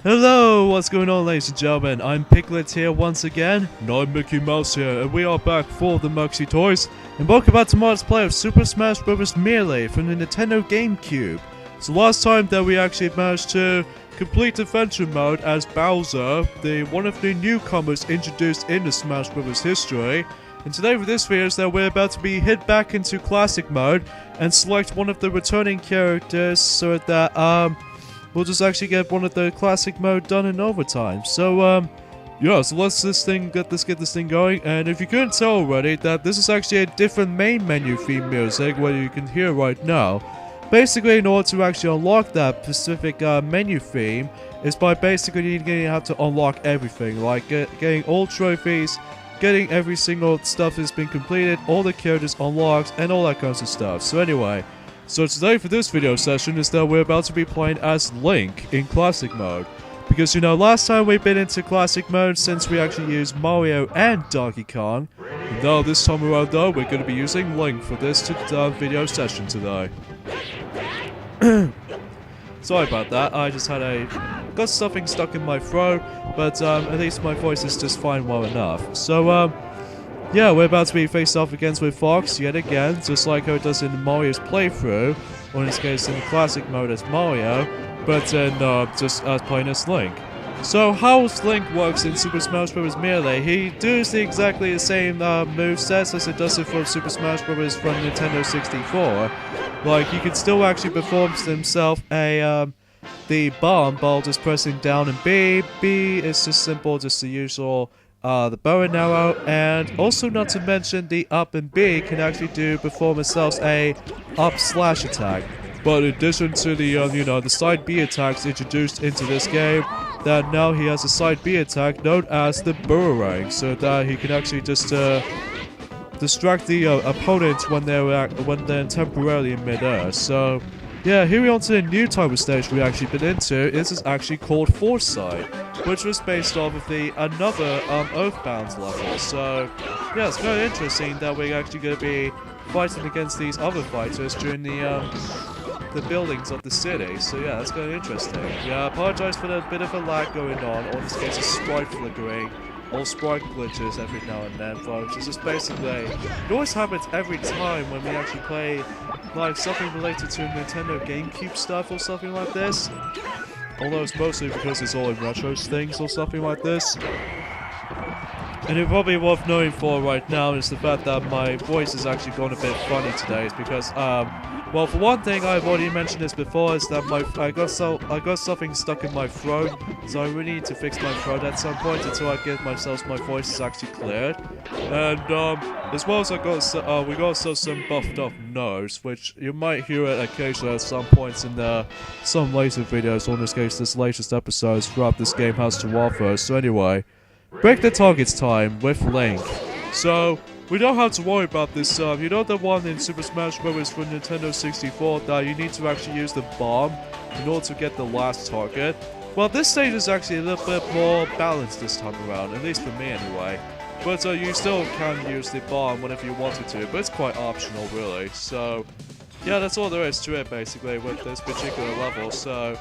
Hello, what's going on, ladies and gentlemen? I'm Piglet here once again. And I'm Mickey Mouse here, and we are back for the Muxy Toys. And welcome back to Mod's play of Super Smash Bros. Melee from the Nintendo GameCube. So last time that we actually managed to complete Adventure Mode as Bowser, one of the newcomers introduced into Smash Bros. History. And today for this video is that we're about to be hit back into Classic Mode and select one of the returning characters so that, we'll just actually get one of the classic mode done in overtime. So, yeah, so let's get this thing going. And if you couldn't tell already, that this is actually a different main menu theme music, what you can hear right now. Basically, in order to actually unlock that specific menu theme, is by basically you're gonna have to unlock everything, like getting all trophies, getting every single stuff that's been completed, all the characters unlocked, and all that kinds of stuff. So anyway. So today for this video session is that we're about to be playing as Link in Classic Mode. Because you know, last time we've been into Classic Mode since we actually used Mario and Donkey Kong. And now this time around though, we're going to be using Link for this video session today. Sorry about that, I just got something stuck in my throat, but at least my voice is just fine well enough. So yeah, we're about to be faced off against with Fox yet again, just like how it does in Mario's playthrough, or in this case in Classic Mode as Mario, but then just playing as Link. So how Link works in Super Smash Bros. Melee, he does exactly the same movesets as it does it for Super Smash Bros. From Nintendo 64. Like, he can still actually perform himself the bomb while just pressing down and B. B is just simple, just the usual the bow and arrow, and also not to mention the up and B can actually perform themselves a up slash attack. But in addition to the the side B attacks introduced into this game, that now he has a side B attack known as the boomerang, so that he can actually just distract the opponent when they're temporarily in midair. So yeah, here we're on to the new type of stage we've actually been into. This is actually called Foresight, which was based off of another Earthbound level. So yeah, it's kind of interesting that we're actually going to be fighting against these other fighters during the buildings of the city. So yeah, that's kind of interesting. Yeah, I apologize for the bit of a lag going on, or in this case a sprite flickering, or sprite glitches every now and then, folks. It's just basically, it always happens every time when we actually play like something related to Nintendo GameCube stuff or something like this. Although it's mostly because it's all in retro things or something like this. And it's probably worth knowing for right now is the fact that my voice is actually going a bit funny today. Is because, well, for one thing, I've already mentioned this before, is that I got something stuck in my throat, so I really need to fix my throat at some point until I get my voice is actually cleared. And as well as we got some buffed up nose, which you might hear it occasionally at some points in some later videos, or in this case, this latest episodes throughout this game has to offer. So anyway. Break the target's time with Link. So, we don't have to worry about this, you know the one in Super Smash Bros. For Nintendo 64 that you need to actually use the bomb in order to get the last target? Well, this stage is actually a little bit more balanced this time around, at least for me anyway. But you still can use the bomb whenever you wanted to, but it's quite optional really. So, yeah, that's all there is to it basically with this particular level, so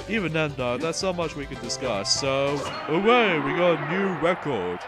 even then though, that's not much we can discuss. So, hooray, we got a new record.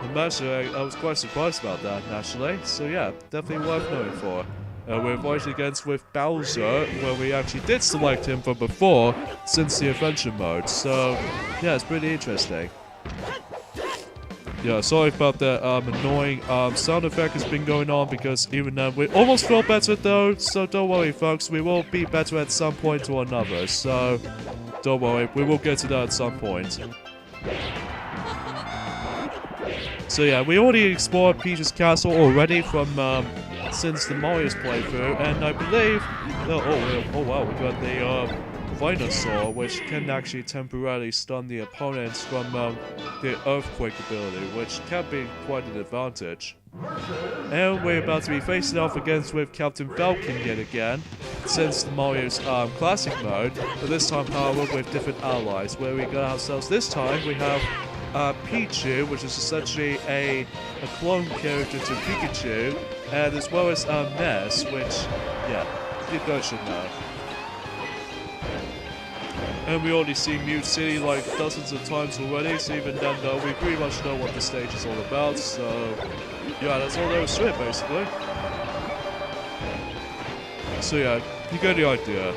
And actually, I was quite surprised about that, naturally. So yeah, definitely worth knowing for. We're fighting against with Bowser, where we actually did select him from before, since the Adventure Mode. So, yeah, it's pretty interesting. Yeah, sorry about that annoying sound effect has been going on, because even then we almost feel better though, so don't worry folks, we will be better at some point or another, so don't worry, we will get to that at some point. So yeah, we already explored Peach's Castle already from since the Mario's playthrough, and I believe, oh wow, we got the Venusaur, which can actually temporarily stun the opponents from the Earthquake ability, which can be quite an advantage. And we're about to be facing off against with Captain Falcon yet again, since Mario's Classic Mode, but this time however with different allies, where we got ourselves this time, we have Pichu, which is essentially a clone character to Pikachu, and as well as Ness, which, yeah, you guys should know. And we already seen Mute City like dozens of times already, so even then though, we pretty much know what the stage is all about, so yeah, that's all there is to it basically. So yeah, you get the idea.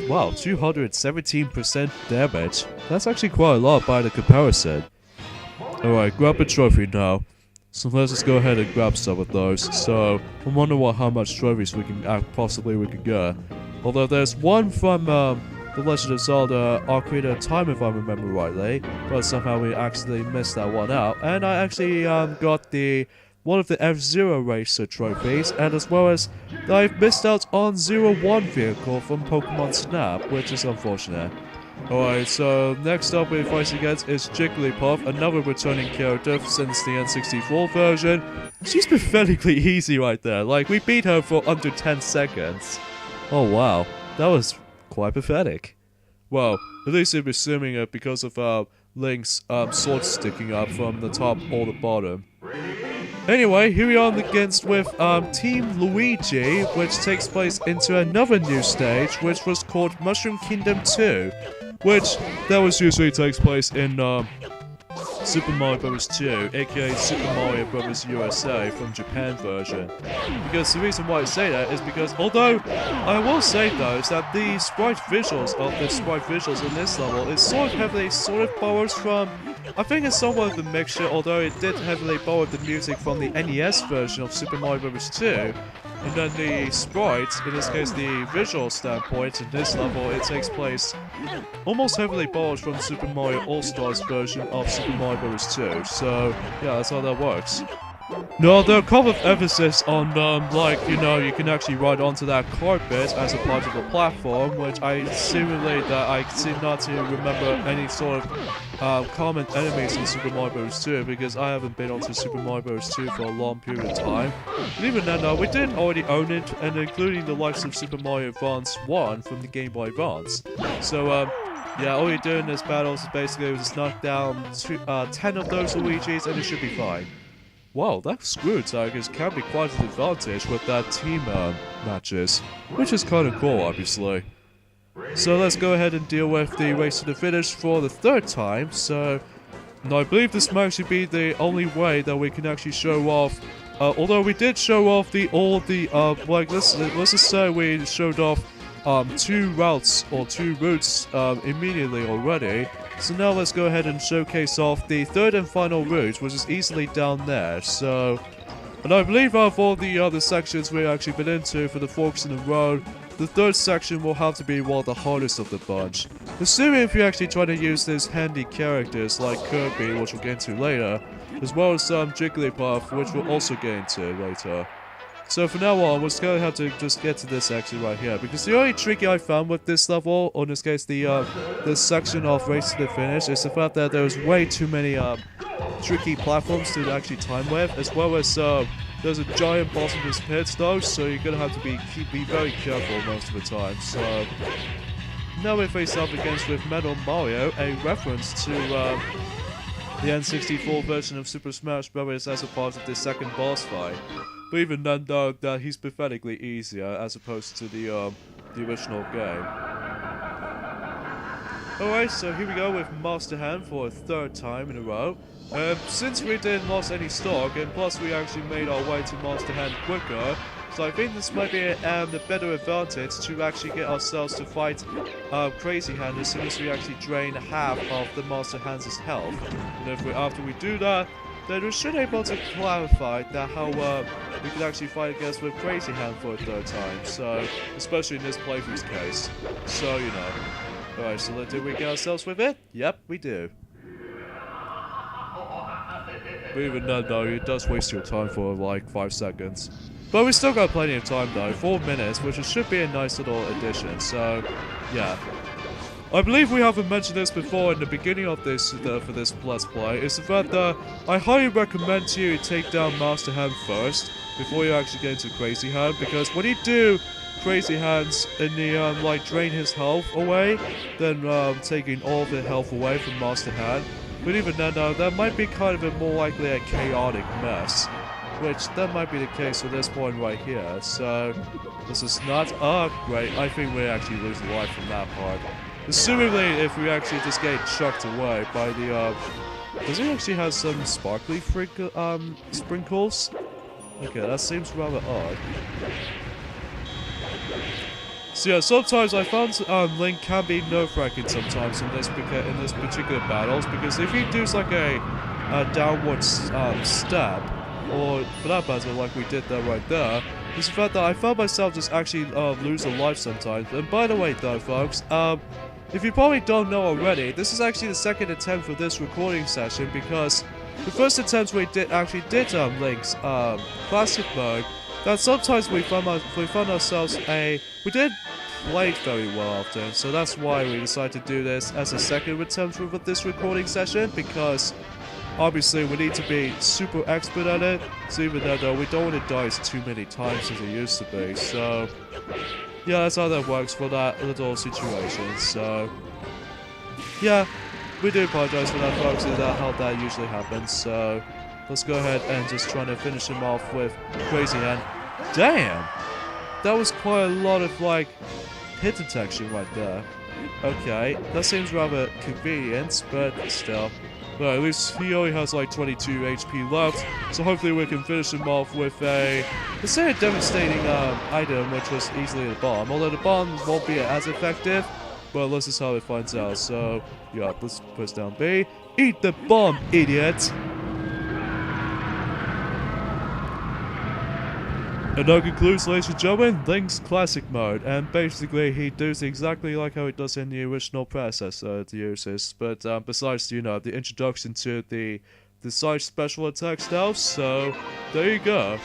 Wow, 217% damage. That's actually quite a lot by the comparison. Alright, grab a trophy now. So let's just go ahead and grab some of those. So, I wonder how much trophies we can possibly get. Although there's one from The Legend of Zelda Ocarina of Time if I remember rightly, but somehow we actually missed that one out. And I actually got one of the F-Zero Racer trophies, and as well as I've missed out on Zero One vehicle from Pokemon Snap, which is unfortunate. Alright, so next up we're fighting against is Jigglypuff, another returning character since the N64 version. She's pathetically easy right there, like we beat her for under 10 seconds. Oh wow, that was quite pathetic. Well, at least I'm assuming it because of Link's sword sticking up from the top or the bottom. Anyway, here we are against with Team Luigi, which takes place into another new stage, which was called Mushroom Kingdom 2, which that was usually takes place in Super Mario Bros. 2, aka Super Mario Bros. USA from Japan version. Because the reason why I say that is because, although I will say though, is that the sprite visuals in this level is sort of heavily borrows from, I think it's somewhat of a mixture, although it did heavily borrow the music from the NES version of Super Mario Bros. 2. And then the sprites, in this case the visual standpoint, in this level it takes place almost heavily borrowed from Super Mario All-Stars version of Super Mario Bros. 2. So yeah, that's how that works. No, there are a couple of emphasis on, like, you know, you can actually ride onto that carpet as a part of the platform, which I seem not to remember any sort of common enemies in Super Mario Bros. 2, because I haven't been onto Super Mario Bros. 2 for a long period of time. But even then, we did already own it, and including the likes of Super Mario Advance 1 from the Game Boy Advance. So, yeah, all you do in this battle is basically just knock down 10 of those Luigis, and it should be fine. Wow, that screw tigers can be quite an advantage with that team matches, which is kind of cool, obviously. So let's go ahead and deal with the race to the finish for the third time. So, and I believe this might actually be the only way that we can actually show off. Although we did show off like let's just say we showed off 2 routes immediately already. So now let's go ahead and showcase off the third and final route, which is easily down there. So, and I believe out of all the other sections we've actually been into for the forks in the road, the third section will have to be one of the hardest of the bunch. Assuming if you actually try to use these handy characters like Kirby, which we'll get into later, as well as Jigglypuff, which we'll also get into later. So for now on, we're just going to have to just get to this section right here, because the only trick I found with this level, or in this case this section of Race to the Finish, is the fact that there's way too many tricky platforms to actually time with, as well as there's a giant bottomless pit though, so you're going to have to be very careful most of the time. So now we face up against with Metal Mario, a reference to the N64 version of Super Smash Bros. As a part of the second boss fight. But even then, though, that he's pathetically easier as opposed to the original game. Alright, so here we go with Master Hand for a third time in a row. Since we didn't lose any stock, and plus we actually made our way to Master Hand quicker, so I think this might be the better advantage to actually get ourselves to fight Crazy Hand as soon as we actually drain half of the Master Hand's health. And if after we do that, then we should be able to clarify that how we can actually fight against with Crazy Hand for a third time. So, especially in this playthrough's case. So, you know. Alright, so do we get ourselves with it? Yep, we do. But even then, though, it does waste your time for like 5 seconds. But we still got plenty of time, though. 4 minutes, which should be a nice little addition. So, yeah. I believe we haven't mentioned this before in the beginning of this for this Let's Play, is the fact that I highly recommend you take down Master Hand first, before you actually get into Crazy Hand, because when you do Crazy Hands in the, like, drain his health away, then taking all of the health away from Master Hand, but even then, that might be kind of a more likely a chaotic mess. which that might be the case for this point right here. So this is not... Oh, great. I think we actually lose life from that part. Assumingly, if we actually just get chucked away by the... Does he actually have some sparkly sprinkles? Okay, that seems rather odd. So yeah, sometimes I found Link can be nerve-wracking sometimes in this particular battles, because if he does like a downward step, or for that matter like we did there right there, is the fact that I found myself just actually lose a life sometimes. And by the way though folks, if you probably don't know already, this is actually the second attempt for this recording session, because the first attempt we did Link's classic mode, that sometimes we found ourselves we did play it very well often, so that's why we decided to do this as a second attempt for this recording session, because obviously we need to be super expert at it, so even though we don't want to die too many times as it used to be, so yeah, that's how that works for that little situation. So yeah, we do apologize for that folks, is that how that usually happens. So let's go ahead and just try to finish him off with Crazy Hand. Damn! That was quite a lot of like hit detection right there. Okay, that seems rather convenient, but still. But at least he only has like 22 HP left, so hopefully we can finish him off with a, let's say, a devastating item, which was easily the bomb. Although the bomb won't be as effective, but let's just how it finds out. So yeah, let's press down B. Eat the bomb, idiot! And that concludes, ladies and gentlemen, Link's classic mode, and basically he does exactly like how it does in the original predecessor it uses, but besides, you know, the introduction to the side special attacks now, so there you go.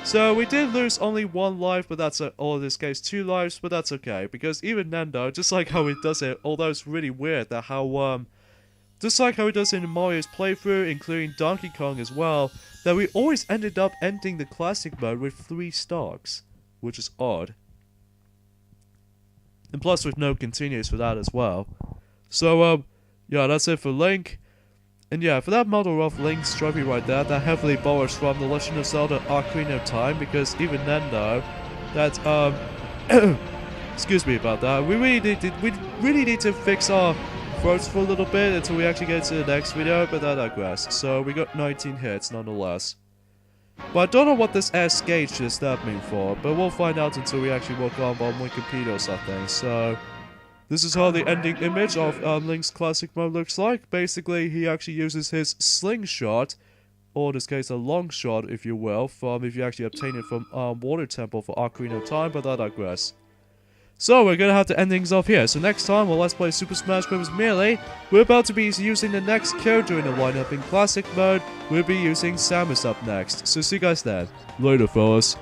So we did lose only 1 life, but that's, or in this case 2 lives, but that's okay, because even then though, just like how it does it, although it's really weird that how, just like how it does in Mario's playthrough, including Donkey Kong as well, that we always ended up ending the classic mode with 3 stocks, which is odd. And plus with no continues for that as well. So, yeah, that's it for Link. And yeah, for that model of Link's trophy right there, that heavily borrows from The Legend of Zelda Ocarina of Time, because even then though, that, excuse me about that, we really need to fix our throats for a little bit until we actually get to the next video, but I digress. So we got 19 hits nonetheless. But I don't know what this S gauge is that mean for, but we'll find out until we actually work on Wikipedia or something. So this is how the ending image of Link's classic mode looks like. Basically, he actually uses his slingshot, or in this case a long shot if you will, from if you actually obtain it from Water Temple for Ocarina of Time, but I digress. So we're gonna have to end things off here. So next time while Let's Play Super Smash Bros. Melee, we're about to be using the next character in the lineup in classic mode. We'll be using Samus up next. So see you guys then. Later, fellas.